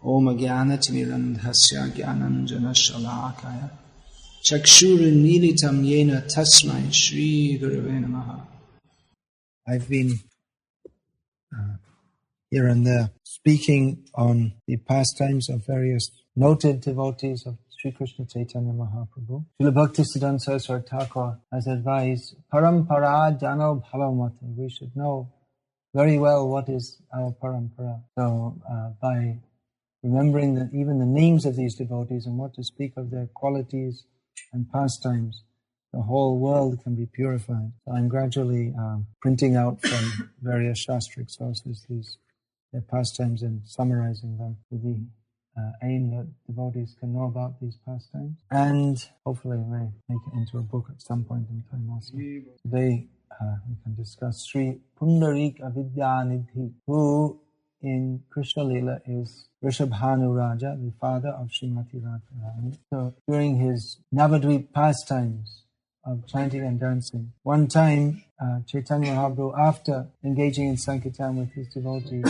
Om Jnanatimirandhasya Jnananjana Shalakaya Chakshurunmilitam Yena Tasmai Shri Gurave Namaha. I've been here and there speaking on the pastimes of various noted devotees of Sri Krishna Chaitanya Mahaprabhu. Srila Bhaktisiddhanta Saraswati Thakur has advised, Parampara Jano Bhavamati. We should know very well what is our parampara. So by remembering that even the names of these devotees and what to speak of their qualities and pastimes, the whole world can be purified. So I'm gradually printing out from various shastric sources their pastimes and summarizing them with the aim that devotees can know about these pastimes. And hopefully may make it into a book at some point in time also. Today we can discuss Sri Pundarika Vidyanidhi, who in Krishna Lila is Rishabhanu Raja, the father of Srimati Radharani. So during his Navadvip pastimes of chanting and dancing, one time Chaitanya Mahaprabhu, after engaging in Sankirtan with his devotees,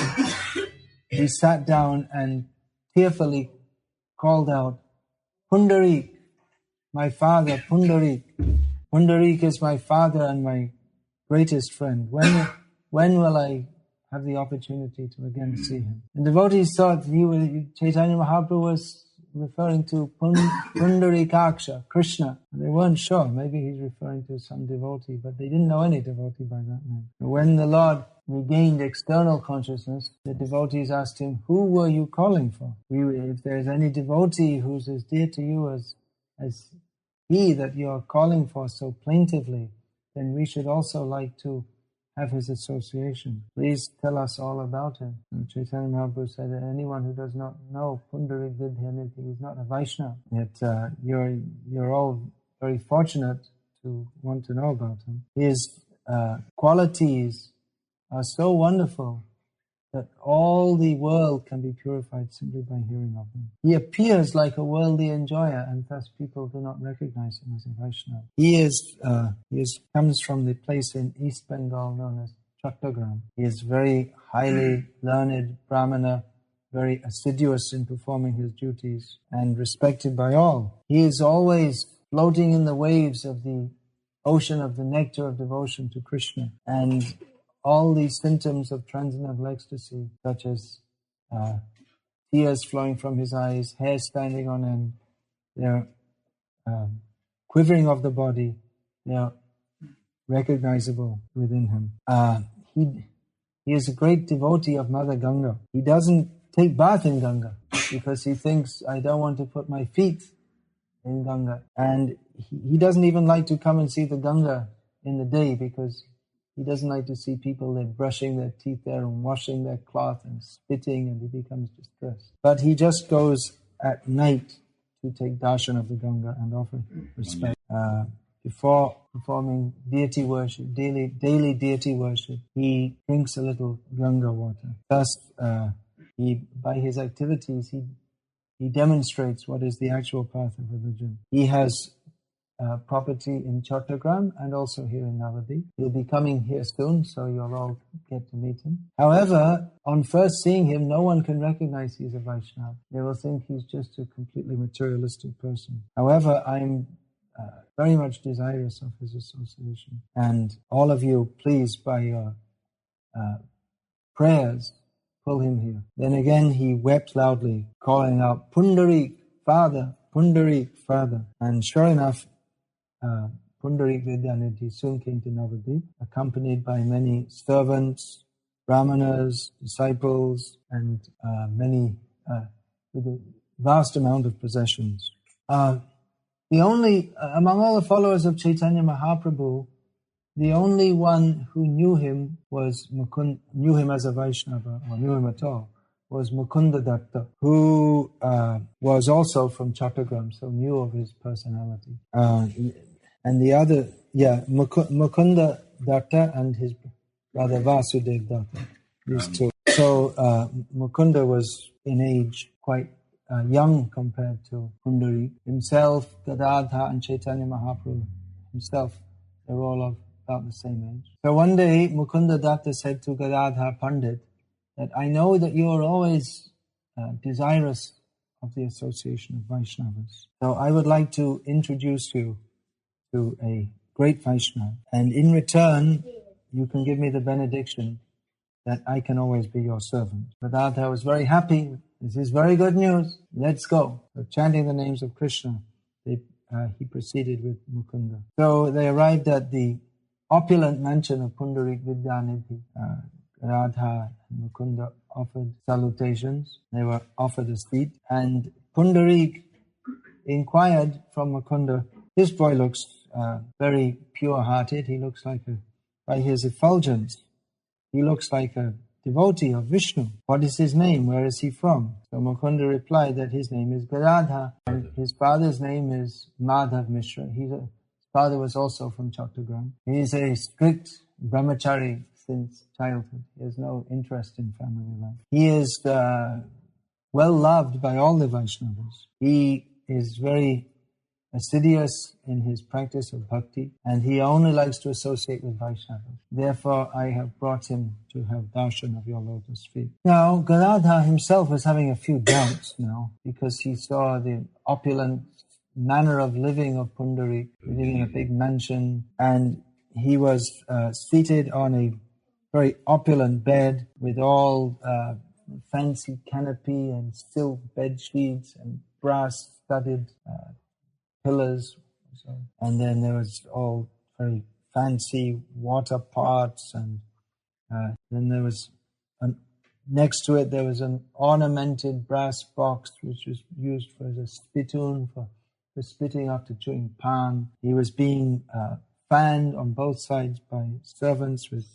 he sat down and tearfully called out, Pundarik, my father, Pundarik. Pundarik is my father and my greatest friend. When will I have the opportunity to again see him? And devotees thought Chaitanya Mahaprabhu was referring to Pundarikaksha, Krishna. And they weren't sure. Maybe he's referring to some devotee, but they didn't know any devotee by that name. When the Lord regained external consciousness, the devotees asked him, who were you calling for? If there's any devotee who's as dear to you as he that you are calling for so plaintively, then we should also like to have his association. Please tell us all about him. And Chaitanya Mahaprabhu said that anyone who does not know Pundarik Vidyanidhi is not a Vaishnava. Yet you're all very fortunate to want to know about him. His qualities are so wonderful that all the world can be purified simply by hearing of him. He appears like a worldly enjoyer, and thus people do not recognize him as a Vaishnava. He comes from the place in East Bengal known as Chattogram. He is very highly learned Brahmana, very assiduous in performing his duties, and respected by all. He is always floating in the waves of the ocean of the nectar of devotion to Krishna, and all these symptoms of transcendental ecstasy, such as tears flowing from his eyes, hair standing on end, their quivering of the body, they are recognizable within him. He is a great devotee of Mother Ganga. He doesn't take bath in Ganga because he thinks, I don't want to put my feet in Ganga. And he doesn't even like to come and see the Ganga in the day because he doesn't like to see people there brushing their teeth there and washing their cloth and spitting, and he becomes distressed. But he just goes at night to take darshan of the Ganga and offer respect. Before performing deity worship, daily deity worship, he drinks a little Ganga water. Thus, by his activities, he demonstrates what is the actual path of religion. He has property in Chattogram and also here in Navadvip. He'll be coming here soon, so you'll all get to meet him. However, on first seeing him, no one can recognize he's a Vaishnava. They will think he's just a completely materialistic person. However, I'm very much desirous of his association. And all of you, please, by your prayers, pull him here. Then again, he wept loudly, calling out, Pundarik, Father, Pundarik, Father. And sure enough, Pundarik Vidyanidhi soon came to Navadvip, accompanied by many servants, brahmanas, disciples, and with a vast amount of possessions. Among all the followers of Chaitanya Mahaprabhu, the only one who knew him knew him as a Vaishnava, or knew him at all, was Mukunda Datta, who was also from Chattogram, so knew of his personality. And the other, Mukunda Datta and his brother Vasudev Datta, these two. So Mukunda was in age quite young compared to Pundarik. Himself, Gadadhar and Chaitanya Mahaprabhu himself, they were all of about the same age. So one day Mukunda Datta said to Gadadhar Pandit that I know that you are always desirous of the association of Vaishnavas. So I would like to introduce you to a great Vaishnava, and in return you can give me the benediction that I can always be your servant. Radha was very happy. This is very good news. Let's go. So chanting the names of Krishna, he proceeded with Mukunda. So they arrived at the opulent mansion of Pundarika Vidyanidhi. Radha and Mukunda offered salutations. They were offered a seat. And Pundarik inquired from Mukunda, this boy looks very pure-hearted. He looks like by his effulgence, he looks like a devotee of Vishnu. What is his name? Where is he from? So Mukunda replied that his name is Gadadha, and his father's name is Madhav Mishra. His father was also from Chattogram. He is a strict brahmachari since childhood. He has no interest in family life. He is well loved by all the Vaishnavas. He is very assiduous in his practice of bhakti, and he only likes to associate with Vaishnavas. Therefore, I have brought him to have darshan of your lotus feet. Now, Gadadha himself was having a few doubts now, because he saw the opulent manner of living of Pundarik, living in a big mansion, and he was seated on a very opulent bed with all fancy canopy and silk bed sheets and brass-studded pillars, and then there was all very fancy water pots, and then there was next to it there was an ornamented brass box which was used as a spittoon for spitting after chewing pan. He was being fanned on both sides by servants with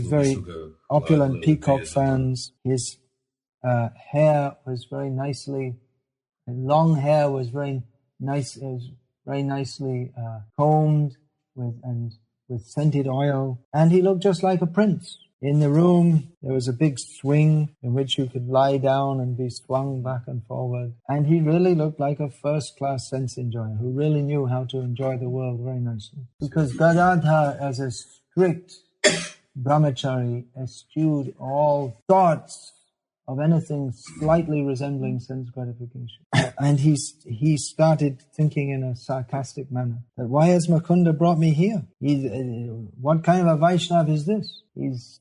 very opulent peacock fans. His hair was very nicely, long hair was very nicely combed with scented oil, and he looked just like a prince. In the room there was a big swing in which you could lie down and be swung back and forward, and he really looked like a first-class sense enjoyer who really knew how to enjoy the world very nicely. Because Gadadha, as a strict brahmachari, eschewed all thoughts of anything slightly resembling sense gratification. And he started thinking in a sarcastic manner that why has Mukunda brought me here? What kind of a Vaishnava is this? He's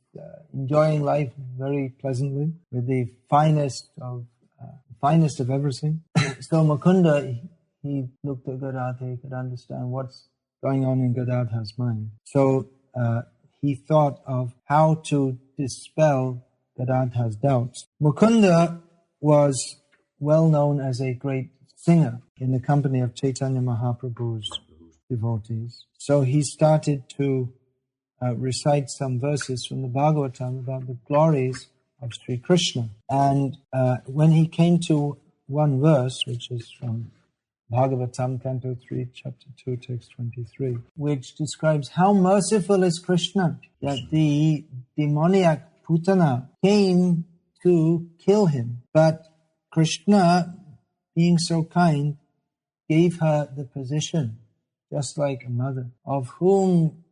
enjoying life very pleasantly with the finest of everything. So Mukunda, he looked at Gadadha, he could understand what's going on in Gadadha's mind. So he thought of how to dispel Gadadha's doubts. Mukunda was well known as a great singer in the company of Caitanya Mahaprabhu's devotees. So he started to recite some verses from the Bhagavatam about the glories of Sri Krishna. And when he came to one verse, which is from Bhagavatam, Canto 3, Chapter 2, Text 23, which describes how merciful is Krishna, that the demoniac Putana came to kill him, but Krishna, being so kind, gave her the position, just like a mother, of whom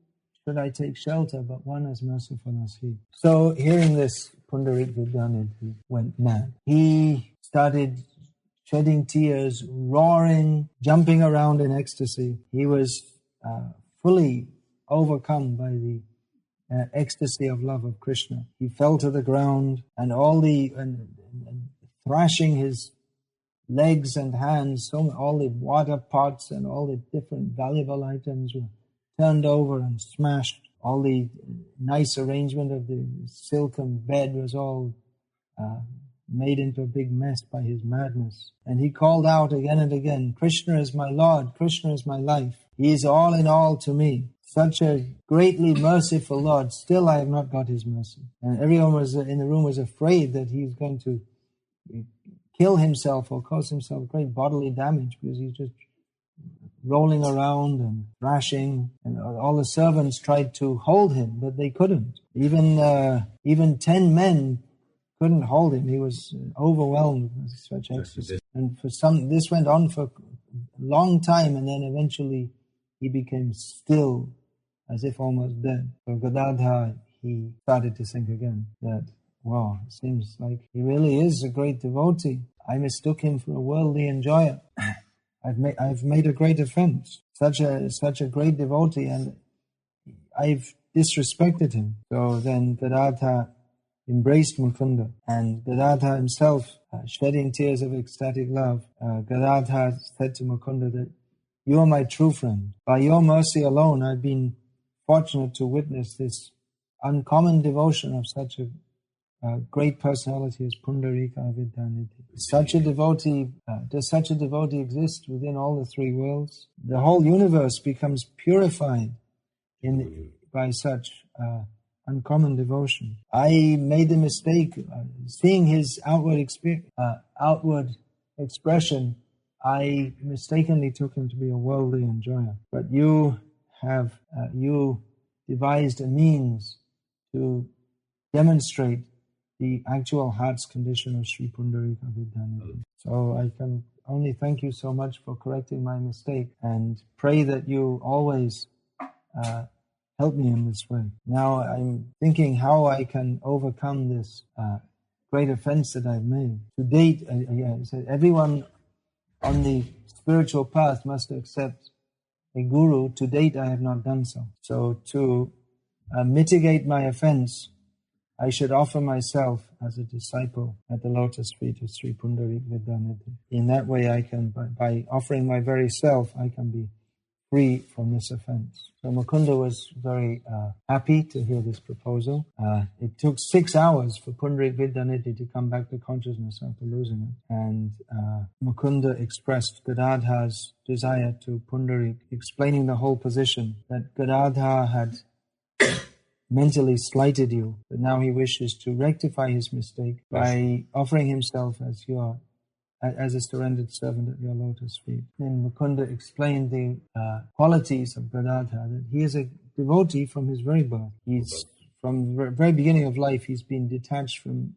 should I take shelter but one as merciful as he. So hearing this, Pundarika Vidyanidhi went mad. He started shedding tears, roaring, jumping around in ecstasy. He was fully overcome by the ecstasy of love of Krishna. He fell to the ground, and thrashing his legs and hands, all the water pots and all the different valuable items were turned over and smashed. All the nice arrangement of the silken bed was all made into a big mess by his madness. And he called out again and again, Krishna is my Lord, Krishna is my life. He is all in all to me. Such a greatly merciful Lord, still I have not got his mercy. And everyone in the room was afraid that he's going to kill himself or cause himself great bodily damage, because he's just rolling around and thrashing. And all the servants tried to hold him, but they couldn't. Even 10 men couldn't hold him. He was overwhelmed with such ecstasy. And this went on for a long time, and then eventually he became still, as if almost dead. So Gadadha, he started to think again that wow, it seems like he really is a great devotee. I mistook him for a worldly enjoyer. I've made a great offense. Such a great devotee, and I've disrespected him. So then Gadadhar embraced Mukunda, and Gadadhar himself, shedding tears of ecstatic love, Gadadhar said to Mukunda that, "You are my true friend. By your mercy alone, I've been fortunate to witness this uncommon devotion of such a great personality as Pundarika Vidyanidhi." Such a devotee, does such a devotee exist within all the three worlds? The whole universe becomes purified by such uncommon devotion. I made the mistake, seeing his outward expression, I mistakenly took him to be a worldly enjoyer. But you have devised a means to demonstrate the actual heart's condition of Sri Pundarika Vidyanidhi. So I can only thank you so much for correcting my mistake, and pray that you always help me in this way. Now I'm thinking how I can overcome this great offense that I've made. To date, everyone on the spiritual path must accept a guru. To date, I have not done so. So to mitigate my offense, I should offer myself as a disciple at the lotus feet of Sri Pundarika Vidyanidhi. In that way, I can, by offering my very self, I can be free from this offense. So Mukunda was very happy to hear this proposal. It took 6 hours for Pundarika Vidyanidhi to come back to consciousness after losing it. And Mukunda expressed Gadadhar's desire to Pundarika, explaining the whole position, that Gadadhar had mentally slighted you, but now he wishes to rectify his mistake by offering himself as a surrendered servant at your lotus feet. Then Mukunda explained the qualities of Gadadhar, that he is a devotee from his very birth. He's from the very beginning of life, he's been detached from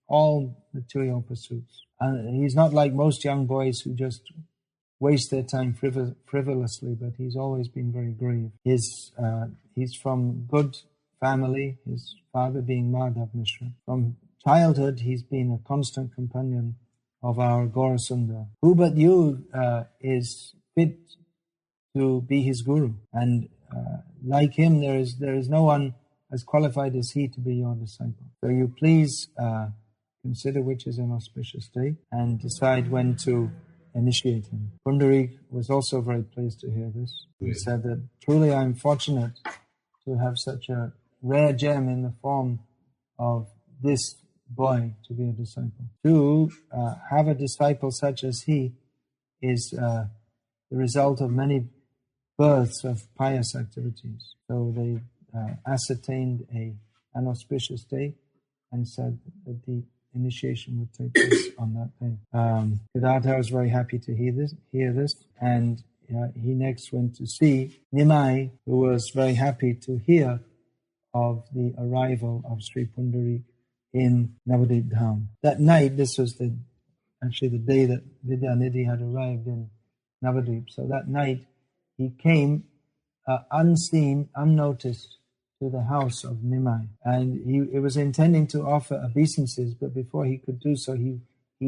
all material pursuits. And he's not like most young boys who just waste their time frivolously, but he's always been very grave. He's from good family, his father being Madhav Mishra. From childhood, he's been a constant companion of our Gaurasundar. Who but you is fit to be his guru? And like him, there is no one as qualified as he to be your disciple. So you please consider which is an auspicious day and decide when to initiate him. Pundarik was also very pleased to hear this. He said that, truly I am fortunate to have such a rare gem in the form of this boy to be a disciple. To have a disciple such as he is the result of many births of pious activities. So they ascertained an auspicious day and said that the initiation would take place on that day. Gadadhar was very happy to hear this, and he next went to see Nimai, who was very happy to hear of the arrival of Sri Pundarik in Navadvip Dham. That night, this was actually the day that Vidyanidhi had arrived in Navadvip. So that night, he came unseen, unnoticed, to the house of Nimai. And he was intending to offer obeisances, but before he could do so, he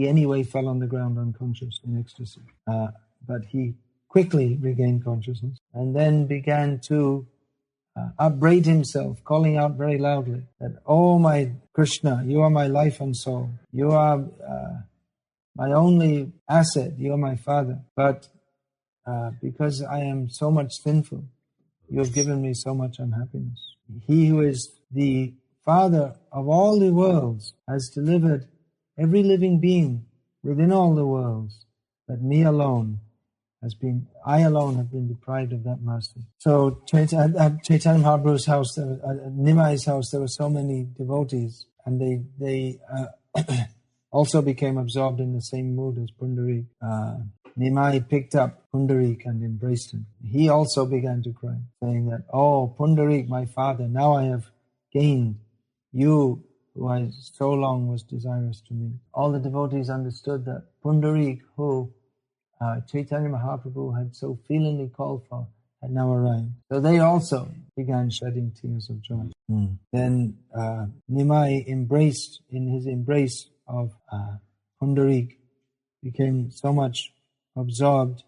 anyway fell on the ground unconscious in ecstasy. But he quickly regained consciousness and then began to upbraid himself, calling out very loudly that, "Oh my Krishna, you are my life and soul. You are my only asset. You are my father. But because I am so much sinful, you have given me so much unhappiness. He who is the Father of all the worlds has delivered every living being within all the worlds, but I alone have been deprived of that mercy." So at Chaitanya Mahaprabhu's house, Nimai's house, there were so many devotees, and they also became absorbed in the same mood as Pundarik. Nimai picked up Pundarik and embraced him. He also began to cry, saying that, "Oh, Pundarik, my father, now I have gained you who I so long was desirous to meet." All the devotees understood that Pundarik, who Chaitanya Mahaprabhu had so feelingly called for, had now arrived. So they also began shedding tears of joy. Then Nimai embraced, in his embrace of Pundarik, became so much absorbed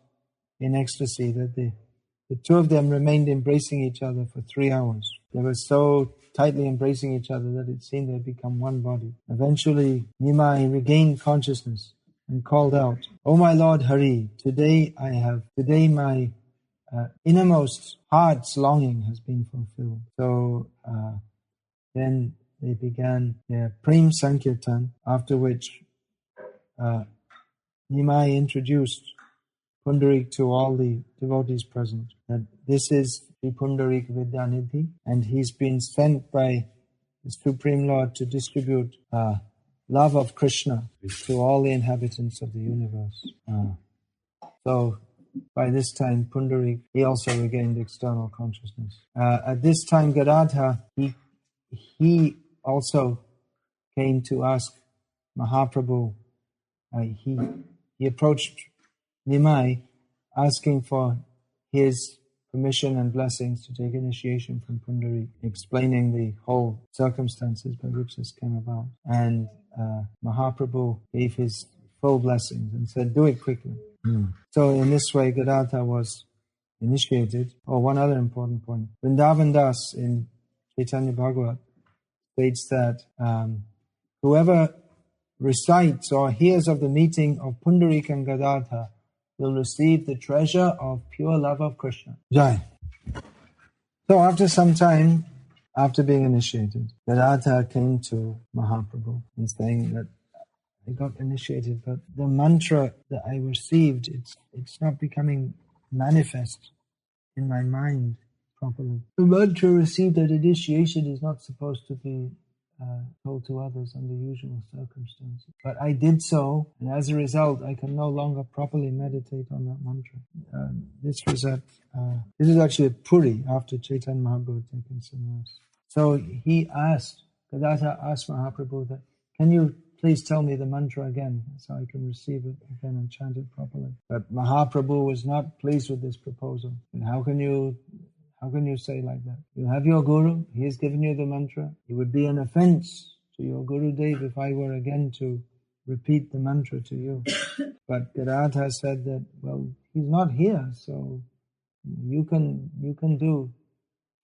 in ecstasy that the two of them remained embracing each other for 3 hours. They were so tightly embracing each other that it seemed they had become one body. Eventually, Nimai regained consciousness and called out, "Oh my Lord Hari, today my innermost heart's longing has been fulfilled." So then they began their Prem Sankirtan, after which Nimai introduced Pundarik to all the devotees present, that this is the Pundarika Vidyanidhi, and he's been sent by the Supreme Lord to distribute love of Krishna to all the inhabitants of the universe. So by this time, Pundarik, he also regained external consciousness. At this time, Gadadhar, he also came to ask Mahaprabhu. He approached Nimai, asking for his permission and blessings to take initiation from Pundarik, explaining the whole circumstances by which this came about. And Mahaprabhu gave his full blessings and said, "Do it quickly." So in this way, Gadadhar was initiated. One other important point. Vrindavan Das in Chaitanya Bhagavat states that whoever recites or hears of the meeting of Pundarik and Gadadhar will receive the treasure of pure love of Krishna. Jai. So after some time, after being initiated, Gadadhar came to Mahaprabhu and saying that I got initiated, but the mantra that I received, it's not becoming manifest in my mind properly. The mantra received at initiation is not supposed to be told to others under usual circumstances. But I did so, and as a result, I can no longer properly meditate on that mantra. This is actually at Puri, after Chaitanya Mahaprabhu had taken sannyas. So Gadadhar asked Mahaprabhu that, "Can you please tell me the mantra again, so I can receive it again and chant it properly?" But Mahaprabhu was not pleased with this proposal. And how can you say like that? You have your Guru, he has given you the mantra. It would be an offense to your Gurudev if I were again to repeat the mantra to you. But Gadadhar said that, well, he's not here, so you can do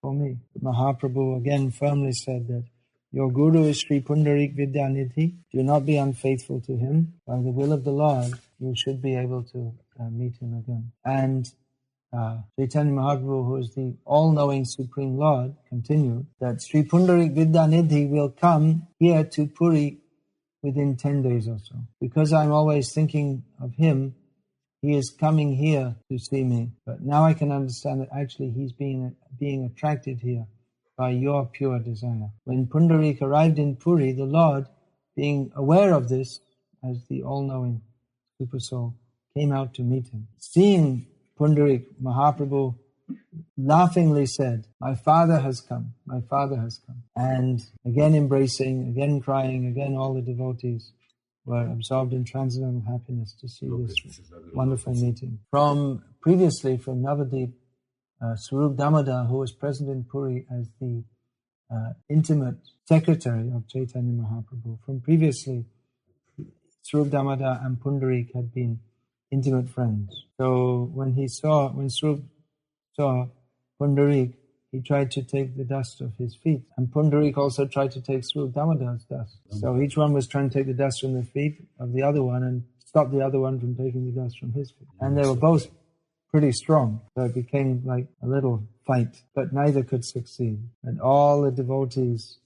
for me. Mahaprabhu again firmly said that your Guru is Sri Pundarik Vidyanidhi. Do not be unfaithful to him. By the will of the Lord, you should be able to meet him again. And Chaitanya Mahaprabhu, who is the all-knowing Supreme Lord, continued that Sri Pundarik Vidyanidhi will come here to Puri within 10 days or so. Because I'm always thinking of him, he is coming here to see me. But now I can understand that actually he's being attracted here by your pure desire. When Pundarik arrived in Puri, the Lord, being aware of this as the all-knowing Super Soul, came out to meet him. Seeing Pundarik, Mahaprabhu laughingly said, "My father has come, my father has come." And again embracing, again crying, again all the devotees were absorbed in transcendental happiness to see this wonderful meeting. Previously from Navadip, Swarup Damodar, who was present in Puri as the intimate secretary of Chaitanya Mahaprabhu. From previously, Swarup Damodar and Pundarik had been intimate friends. So when Swarup saw Pundarik, he tried to take the dust of his feet. And Pundarik also tried to take Swarup Damodar's dust. So each one was trying to take the dust from the feet of the other one and stop the other one from taking the dust from his feet. And they were both pretty strong. So it became like a little fight, but neither could succeed. And all the devotees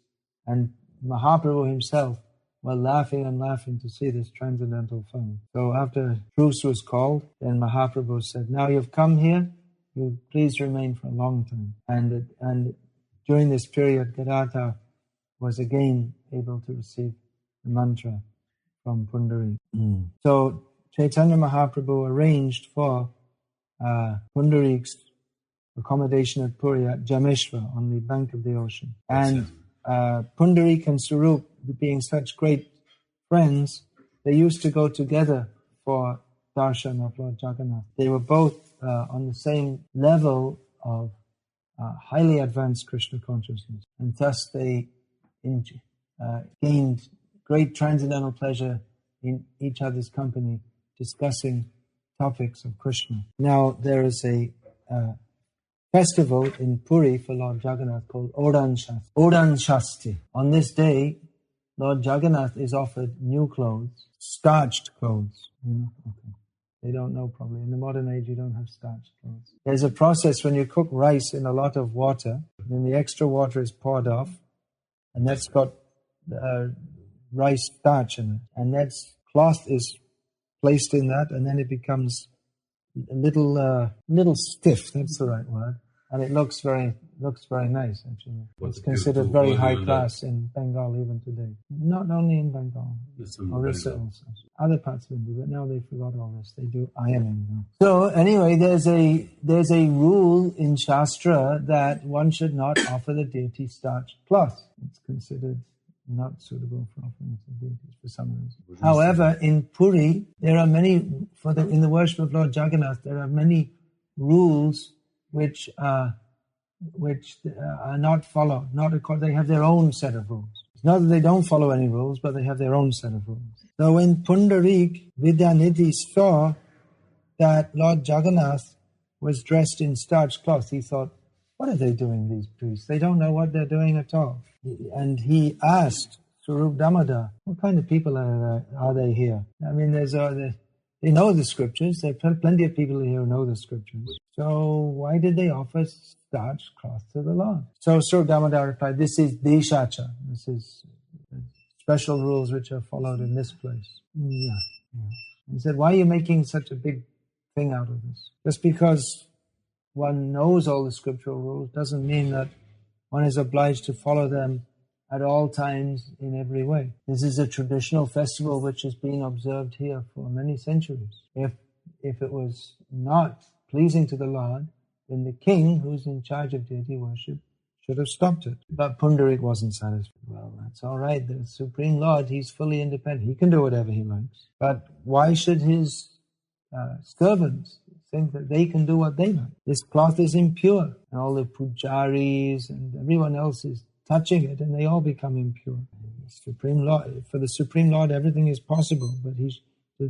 and Mahaprabhu himself were laughing and laughing to see this transcendental fun. So after truce was called, then Mahaprabhu said, "Now you've come here, you please remain for a long time." And during this period, Gadadhar was again able to receive the mantra from Pundarik. So Chaitanya Mahaprabhu arranged for Pundarik's accommodation at Puri at Jameshwar on the bank of the ocean. And Pundarik and Swarup, being such great friends, they used to go together for darshan of Lord Jagannath. They were both on the same level of highly advanced Krishna consciousness, and thus they gained great transcendental pleasure in each other's company, discussing topics of Krishna. Now there is a festival in Puri for Lord Jagannath called Odan Shasti. On this day, Lord Jagannath is offered new clothes, starched clothes. Okay. They don't know probably. In the modern age, you don't have starched clothes. There's a process when you cook rice in a lot of water, then the extra water is poured off, and that's got rice starch in it. And that cloth is placed in that, and then it becomes a little stiff. That's the right word. And it looks very nice, actually. It's considered very high class in Bengal even today. Not only in Bengal, Orissa also. Other parts of India, but now they forgot all this. They do ironing now. So anyway, there's a rule in Shastra that one should not offer the deity starched cloth. It's considered not suitable for offering to deities for some reason. However, in Puri, there are many in the worship of Lord Jagannath. There are many rules which are not followed. They have their own set of rules. It's not that they don't follow any rules, but they have their own set of rules. So when Pundarika, Vidyanidhi saw that Lord Jagannath was dressed in starched cloth, he thought, what are they doing, these priests? They don't know what they're doing at all. And he asked Swarup Damodar, what kind of people are they here? I mean, they know the scriptures. There are plenty of people here who know the scriptures. So why did they offer starched cloth to the Lord? So Swarup Damodar replied, this is Deshacha. This is special rules which are followed in this place. Yeah. He said, why are you making such a big thing out of this? Just because one knows all the scriptural rules doesn't mean that one is obliged to follow them at all times in every way. This is a traditional festival which has been observed here for many centuries. If it was not pleasing to the Lord, then the king, who's in charge of deity worship, should have stopped it. But Pundarika wasn't satisfied. Well, that's all right. The Supreme Lord, he's fully independent. He can do whatever he likes. But why should his servants think that they can do what they like? This cloth is impure. And all the pujaris and everyone else is touching it, and they all become impure. Supreme Lord, for the Supreme Lord, everything is possible, but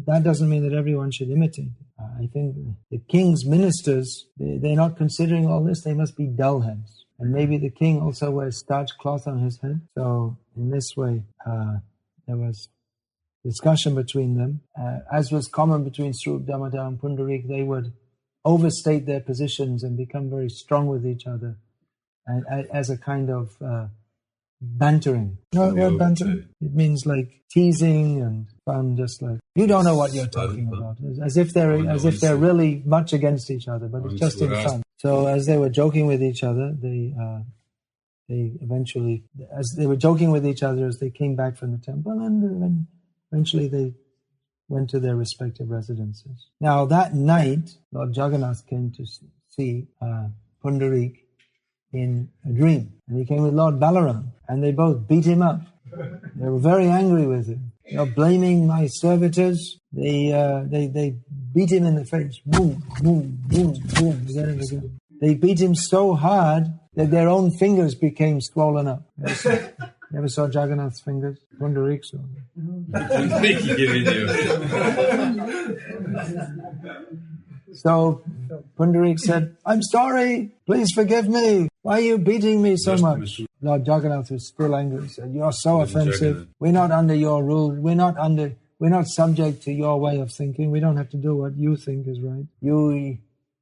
that doesn't mean that everyone should imitate it. I think the king's ministers, they're not considering all this. They must be dullheads. And maybe the king also wears starched cloth on his head. So in this way, there was discussion between them. As was common between Swarup Damodar and Pundarika, they would overstate their positions and become very strong with each other, and as a kind of bantering. You know what bantering? It means like teasing and fun, just like, you don't know what you're talking about. As if they're really much against each other, but it's just in fun. So as they were joking with each other, they eventually, as they were joking with each other as they came back from the temple, and eventually they went to their respective residences. Now that night, Lord Jagannath came to see Pundarika in a dream. And he came with Lord Balaram, and they both beat him up. They were very angry with him. You're blaming my servitors. They beat him in the face. Boom, boom, boom, boom. Again and again. They beat him so hard that their own fingers became swollen up. You ever saw Jagannath's fingers? Pundarika saw So Pundarika said, I'm sorry, please forgive me. Why are you beating me so much? Lord Jagannath was still angry. He said, you're so offensive. We're not under your rule. We're not subject to your way of thinking. We don't have to do what you think is right.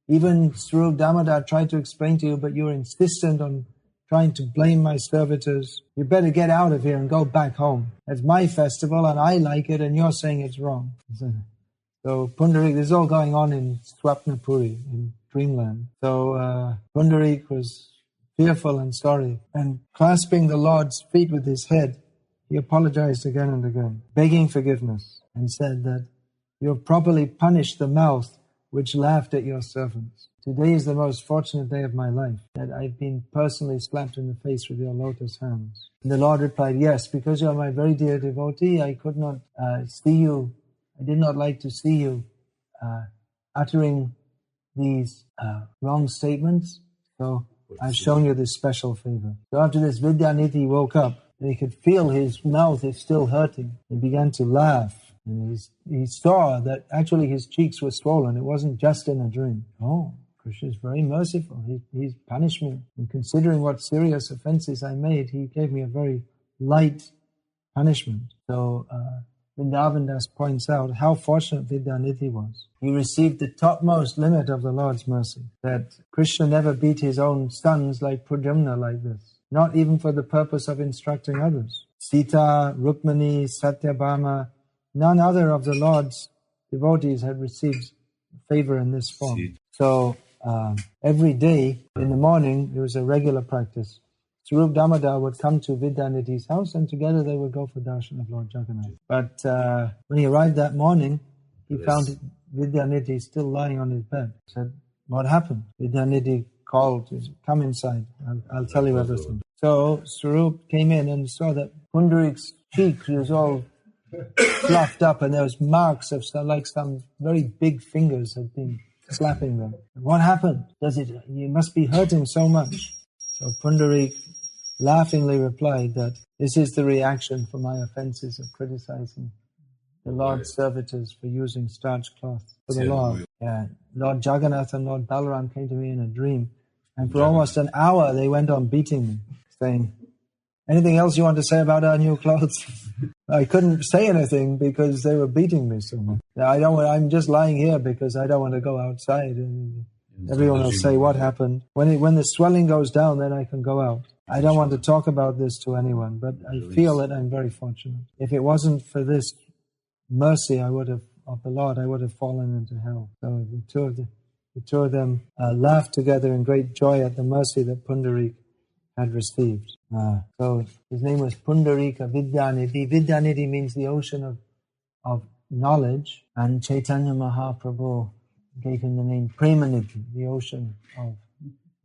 Even Swarup Damodar tried to explain to you, but you're insistent on trying to blame my servitors. You better get out of here and go back home. It's my festival and I like it, and you're saying it's wrong. So Pundarika, this is all going on in Swapnapuri, in dreamland. So Pundarika was fearful and sorry, and clasping the Lord's feet with his head, he apologized again and again, begging forgiveness, and said that you have properly punished the mouth which laughed at your servants. Today is the most fortunate day of my life, that I've been personally slapped in the face with your lotus hands. And the Lord replied, yes, because you are my very dear devotee, I could not see you. I did not like to see you uttering these wrong statements. So I've shown you this special favor. So after this, Vidyanidhi woke up. And he could feel his mouth is still hurting. He began to laugh. And he saw that actually his cheeks were swollen. It wasn't just in a dream. Oh, Krishna is very merciful. He's punished me. And considering what serious offenses I made, he gave me a very light punishment. So Vrindavan Das points out how fortunate Vidyanidhi was. He received the topmost limit of the Lord's mercy, that Krishna never beat his own sons like Pradyumna like this, not even for the purpose of instructing others. Sita, Rukmani, Satyabhama, none other of the Lord's devotees had received favor in this form. So every day in the morning, there was a regular practice. Swarup Damodar would come to Vidyanidhi's house and together they would go for darshan of Lord Jagannath. But when he arrived that morning, he found Vidyanidhi still lying on his bed. He said, what happened? Vidyanidhi called, come inside, I'll tell you everything. So Swarup came in and saw that Pundarik's cheek was all fluffed up and there was marks of like some very big fingers had been slapping them. What happened? You must be hurting so much. So Pundarik laughingly replied that this is the reaction for my offenses of criticizing the Lord's servitors for using starched cloth for the Lord. Yeah. Lord Jagannath and Lord Balaram came to me in a dream, and for almost an hour they went on beating me, saying, anything else you want to say about our new clothes? I couldn't say anything because they were beating me so much. I'm just lying here because I don't want to go outside. And everyone will say, what happened? When the swelling goes down, then I can go out. I don't want to talk about this to anyone, but I feel that I'm very fortunate. If it wasn't for this mercy of the Lord, I would have fallen into hell. So the two of them laughed together in great joy at the mercy that Pundarik had received. So his name was Pundarika Vidyanidhi. Vidyanidhi means the ocean of knowledge, and Caitanya Mahaprabhu gave him the name Premanidhi, the ocean of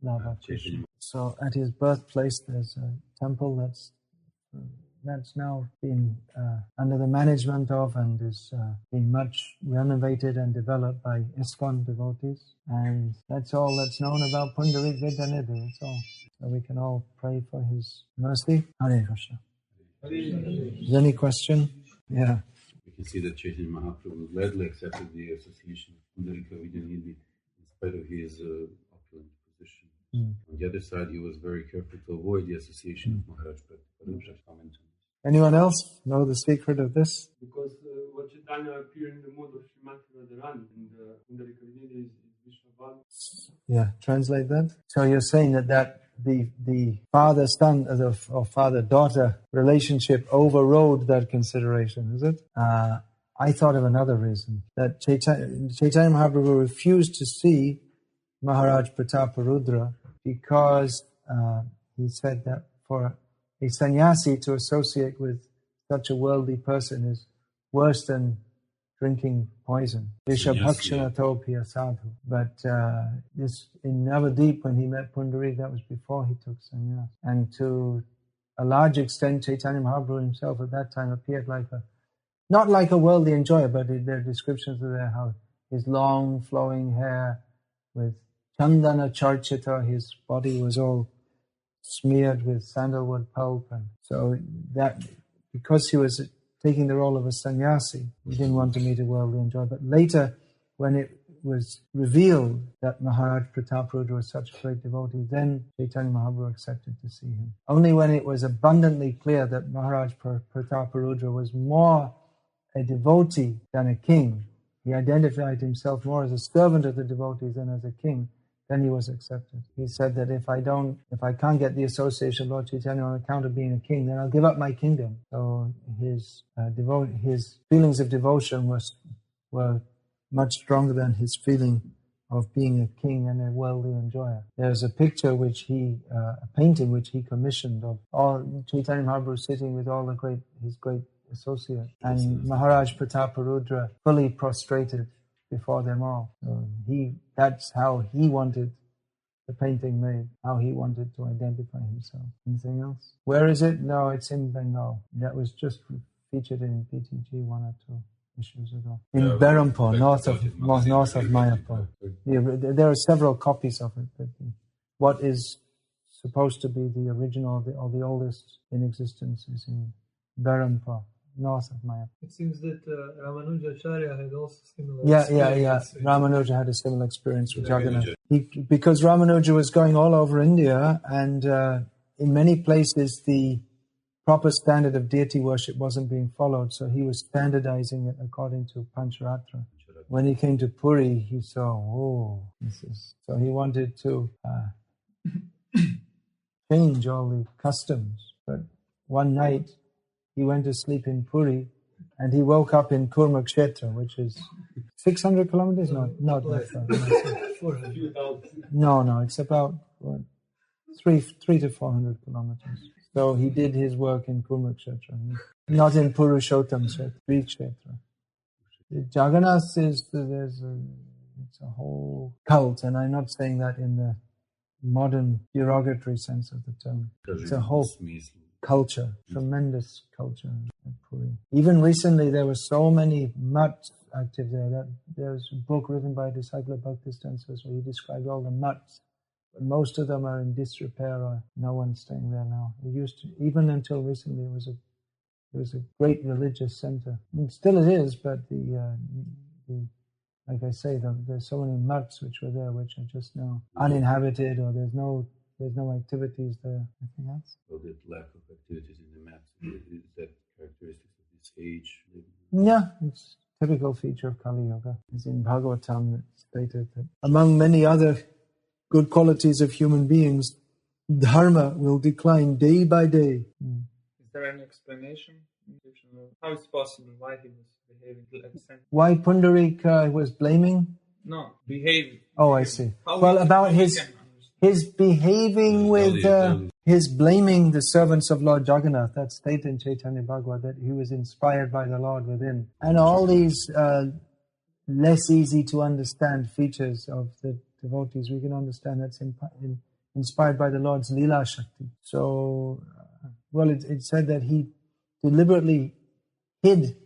love of Krishna. So at his birthplace there's a temple that's now been under the management of and is being much renovated and developed by ISKCON devotees. And that's all that's known about Pundarik Vidyanidhi. That's all. So we can all pray for his mercy. Hare Krishna. Is there any question? Yeah. We can see that Chaitanya Mahaprabhu gladly accepted the association of Pundarika Vidyanidhi in spite of his opulent position. On the other side, he was very careful to avoid the association of Maharaj Prabhu. Anyone else know the secret of this? Because Lord Chaitanya appeared in the mode of Srimati Radharani, and Pundarika Vidyanidhi is Vishnavan. Yeah, translate that. So you're saying that the father-son or father-daughter relationship overrode that consideration, is it? I thought of another reason, that Chaitanya Mahaprabhu refused to see Maharaj Prataparudra because he said that for a sannyasi to associate with such a worldly person is worse than drinking poison. Vishabhakshanatopya sadhu. But this in Navadip, when he met Pundarik, that was before he took sannyas. And to a large extent, Chaitanya Mahaprabhu himself at that time appeared not like a worldly enjoyer, but there are descriptions of there how his long flowing hair with chandana charchita, his body was all smeared with sandalwood pulp, and so that because he was taking the role of a sannyasi, he didn't want to meet a worldly enjoyer. But later, when it was revealed that Maharaj Prataparudra was such a great devotee, then Chaitanya Mahaprabhu accepted to see him. Only when it was abundantly clear that Maharaj Prataparudra was more a devotee than a king, he identified himself more as a servant of the devotees than as a king, then he was accepted. He said that if I can't get the association of Lord Chaitanya on account of being a king, then I'll give up my kingdom. So his feelings of devotion were much stronger than his feeling of being a king and a worldly enjoyer. There's a picture a painting which he commissioned of all Chaitanya Mahaprabhu sitting with all his great associates, and Maharaj Prataparudra fully prostrated before them all. So that's how he wanted the painting made, how he wanted to identify himself. Anything else? Where is it? No, it's in Bengal. That was just featured in PTG 1 or 2 issues ago. In Berhampur, north of Mayapur. There are several copies of it, but the what is supposed to be the original or the oldest in existence is in Berhampur, north of Maya. It seems that Ramanujacharya had also similar Yeah. experience. Ramanuja had a similar experience with Jagannath. Because Ramanuja was going all over India, and in many places the proper standard of deity worship wasn't being followed, so he was standardizing it according to Pancharatra. When he came to Puri, he saw, so he wanted to change all the customs. But one night, he went to sleep in Puri, and he woke up in Kurmakshetra, which is 600 kilometers? Not that far. 400. No, it's about 300 to 400 kilometers. So he did his work in Kurmakshetra, not in Purushottam Kshetra. Jagannath it's a whole cult, and I'm not saying that in the modern derogatory sense of the term. It's a whole culture, tremendous culture at Puri. Even recently, there were so many mutts active there that there's a book written by a disciple of Bhaktisiddhanta where he described all the mutts. But most of them are in disrepair, or no one's staying there now. It used to, even until recently, it was a great religious center. Still it is, but the like I say, there's so many mutts which were there, which are just now uninhabited, or there's no activities there. Anything else? So that lack of activities in the maps, is that characteristics of this age? Yeah, it's a typical feature of Kali Yuga. As in Bhagavatam, it's stated that among many other good qualities of human beings, dharma will decline day by day. Is there any explanation? How is possible? Why he was behaving like that? Why Pundarika was blaming? No, behaving. Oh, I see. About his behaving with his blaming the servants of Lord Jagannath. That's stated in Chaitanya Bhagavad, that he was inspired by the Lord within. And all these less easy to understand features of the devotees, we can understand that's inspired by the Lord's Leela Shakti. So, it's said that he deliberately hid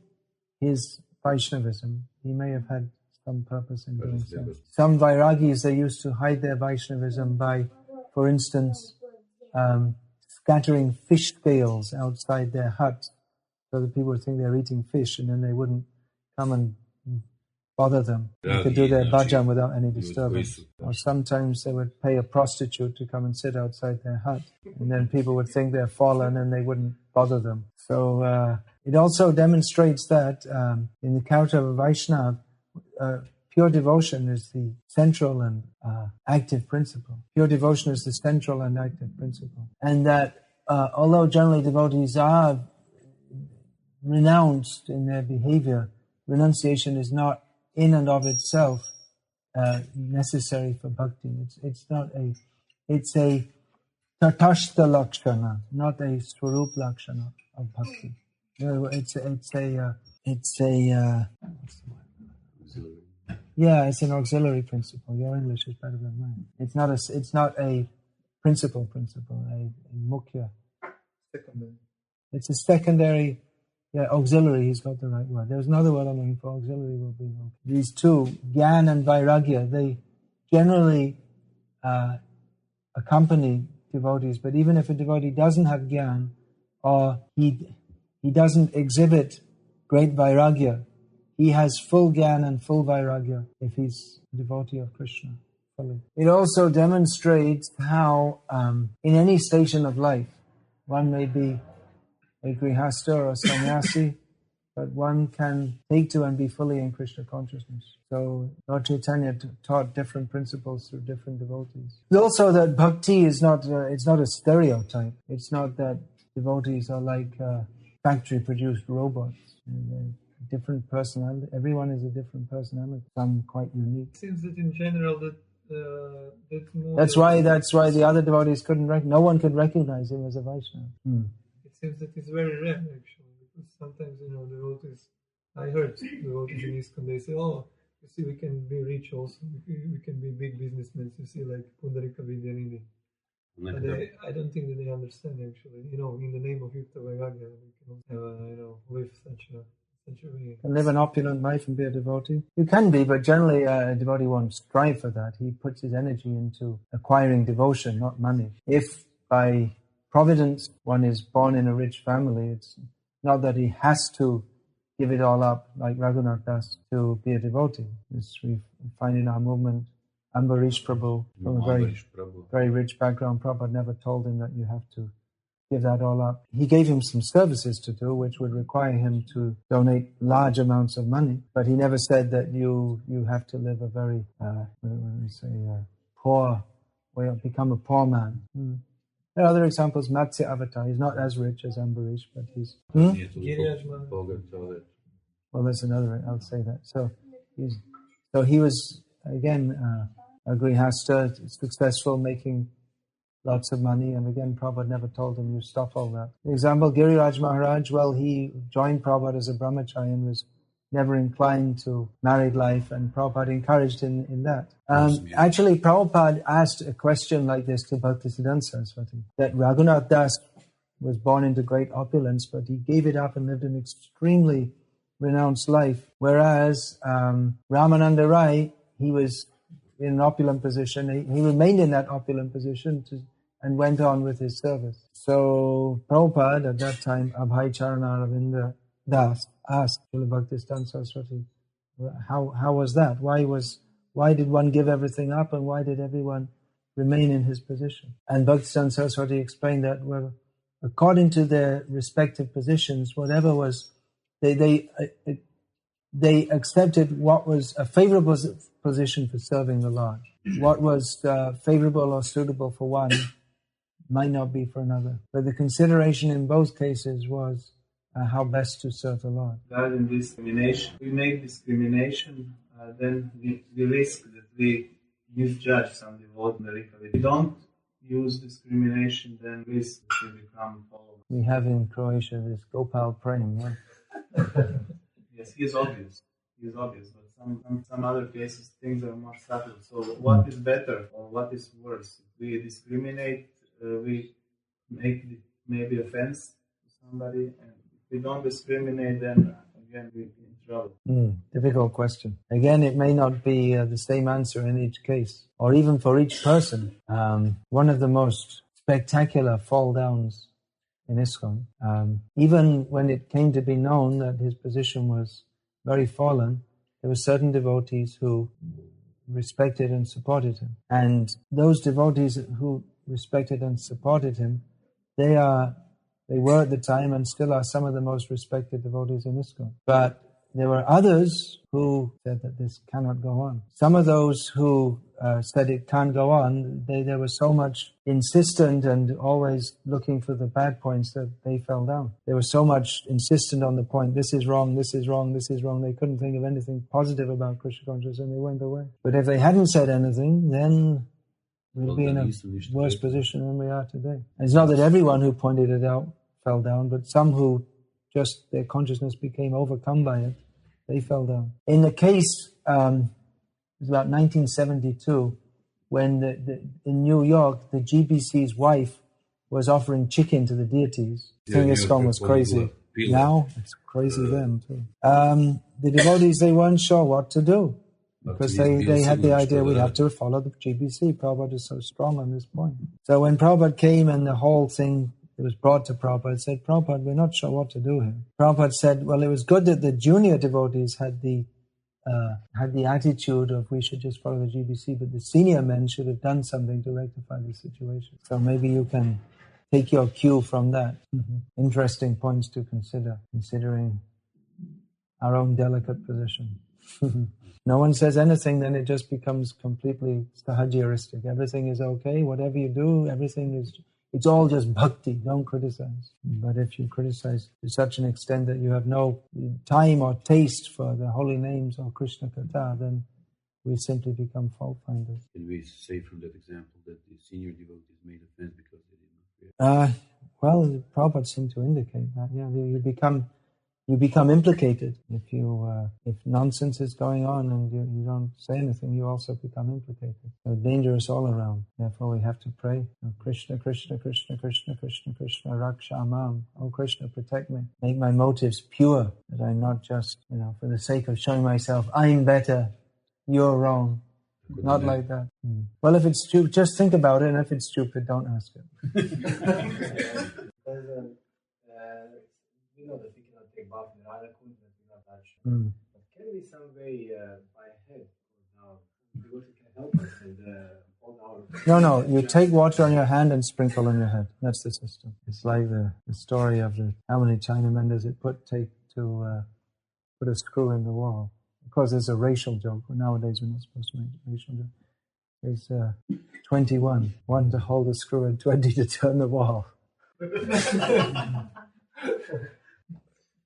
his Vaishnavism. He may have had some purpose in doing so. Some Vairagis, they used to hide their Vaishnavism by, for instance, scattering fish scales outside their huts, so that people would think they're eating fish, and then they wouldn't come and bother them. They could do their bhajan without any disturbance. Or sometimes they would pay a prostitute to come and sit outside their hut, and then people would think they're fallen and they wouldn't bother them. So it also demonstrates that in the character of a Vaishnava, pure devotion is the central and active principle. Pure devotion is the central and active principle. And that although generally devotees are renounced in their behavior, renunciation is not in and of itself necessary for bhakti. It's a tatashta lakshana, not a swarup lakshana of bhakti. It's an auxiliary principle. Your English is better than mine. It's not a principal, a mukhya. Secondary. It's a secondary. Yeah, auxiliary, he's got the right word. There's another word I'm looking for. Auxiliary will be these two, Gyan and Vairagya, they generally accompany devotees, but even if a devotee doesn't have Gyan, or he doesn't exhibit great Vairagya, he has full Gyan and full Vairagya if he's a devotee of Krishna fully. It also demonstrates how in any station of life, one may be a grihasta or a sannyasi, but one can take to and be fully in Krishna consciousness. So Lord Chaitanya taught different principles through different devotees. It's also that bhakti is not a stereotype. It's not that devotees are like factory-produced robots. Different personality. Everyone is a different personality. Some quite unique. It seems that in general that's why the other devotees no one could recognize him as a Vaishnava. It seems that it's very rare, actually, because sometimes, devotees, I heard devotees in ISKCON, they say, you see, we can be rich also, we can be big businessmen, you see, like Pundarika Vidyanidhi. But I don't think that they understand, actually, in the name of Yukta Vairagya, we can live such such a way. Can live an opulent life and be a devotee? You can be, but generally a devotee won't strive for that. He puts his energy into acquiring devotion, not money. If by providence one is born in a rich family, it's not that he has to give it all up like Raghunath Das to be a devotee. This we find in our movement. Ambarish Prabhu, from a very rich background, Prabhupada never told him that you have to give that all up. He gave him some services to do, which would require him to donate large amounts of money. But he never said that you have to live a very, poor, well, become a poor man. There are other examples. Matsya Avatar, he's not as rich as Ambarish, but he's... Well, that's another, I'll say that. So he was, again, a grihasta, successful, making lots of money, and again, Prabhupada never told him, you stop all that. For example, Giriraj Maharaj, well, he joined Prabhupada as a brahmachari and was never inclined to married life, and Prabhupada encouraged him in that. Actually, Prabhupada asked a question like this to Bhaktisiddhanta Saraswati, that Raghunath Das was born into great opulence, but he gave it up and lived an extremely renounced life, whereas Ramananda Rai, he was in an opulent position. He remained in that opulent position and went on with his service. So Prabhupada at that time, Abhay Charana Ravinda Das, asked Srila Bhaktisiddhanta Saraswati, how was that? Why did one give everything up, and why did everyone remain in his position? And Bhaktisiddhanta Saraswati explained that, well, according to their respective positions, whatever was, they accepted what was a favorable position for serving the Lord. What was favorable or suitable for one might not be for another. But the consideration in both cases was how best to serve the Lord. Regarding discrimination, we make discrimination, then we risk that we misjudge some devotees. If we don't use discrimination, then we risk that we become followers. We have in Croatia this Gopal praying, right? Yes, he is obvious, but some other cases things are more subtle. So what is better or what is worse? If we discriminate, we make maybe offense to somebody, and if we don't discriminate, then again we're in trouble. Difficult question. Again, it may not be the same answer in each case, or even for each person. One of the most spectacular fall downs in ISKCON, even when it came to be known that his position was very fallen, there were certain devotees who respected and supported him. And those devotees who respected and supported him, they were at the time and still are some of the most respected devotees in ISKCON. But there were others who said that this cannot go on. Some of those who said it can't go on, they were so much insistent and always looking for the bad points that they fell down. They were so much insistent on the point, this is wrong, this is wrong, this is wrong. They couldn't think of anything positive about Krishna consciousness, and they went away. But if they hadn't said anything, then we'd be in a worse position than we are today. And it's not that everyone who pointed it out fell down, but some who just their consciousness became overcome by it, they fell down. In the case, it was about 1972, when in New York, the GBC's wife was offering chicken to the deities. I think ISKCON was crazy. Now, it's crazy then too. The devotees, they weren't sure what to do, because they had the idea we have to follow the GBC. Prabhupada is so strong on this point. So when Prabhupada came and the whole thing, it was brought to Prabhupada, said, Prabhupada, we're not sure what to do here. Prabhupada said, well, it was good that the junior devotees had the attitude of we should just follow the GBC, but the senior men should have done something to rectify the situation. So maybe you can take your cue from that. Interesting points to consider, considering our own delicate position. No one says anything, then it just becomes completely sahajaristic. Everything is okay, whatever you do, it's all just bhakti, don't criticize. But if you criticize to such an extent that you have no time or taste for the holy names or Krishna Katha, then we simply become fault finders. Can we say from that example that the senior devotees made offense because they did not react? Well, Prabhupada seemed to indicate that. Yeah, you become you become implicated. If nonsense is going on and you don't say anything, you also become implicated. So dangerous all around. Therefore, we have to pray. Oh, Krishna, Krishna, Krishna, Krishna, Krishna, Krishna, Raksha Mam. Oh, Krishna, protect me. Make my motives pure, that I'm not just, for the sake of showing myself, I'm better, you're wrong. Not like that. Well, if it's stupid, just think about it, and if it's stupid, don't ask it. We know that we cannot take bath in Radha Kund, that we cannot touch. But can we some way by hand now, because it can help us and on our... No, you take water on your hand and sprinkle on your head. That's the system. It's like the story of how many Chinamen does it take to put a screw in the wall. Of course, it's a racial joke. Nowadays, we're not supposed to make a racial joke. There's 21. 1 to hold the screw and 20 to turn the wall.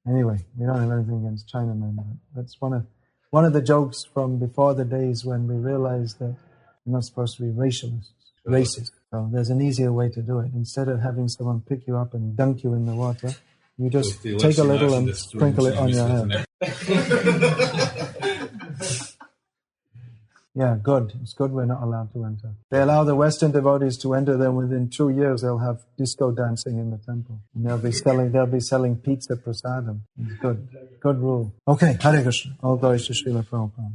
Anyway, we don't have anything against Chinamen. That's one of the jokes from before the days when we realized that we're not supposed to be racist. So there's an easier way to do it. Instead of having someone pick you up and dunk you in the water, you just take a little and sprinkle it on your head. Yeah, good. It's good we're not allowed to enter. They allow the Western devotees to enter, then within 2 years they'll have disco dancing in the temple. And they'll be selling pizza prasadam. It's good. Good rule. Okay, Hare Krishna. All glories to Srila Prabhupada.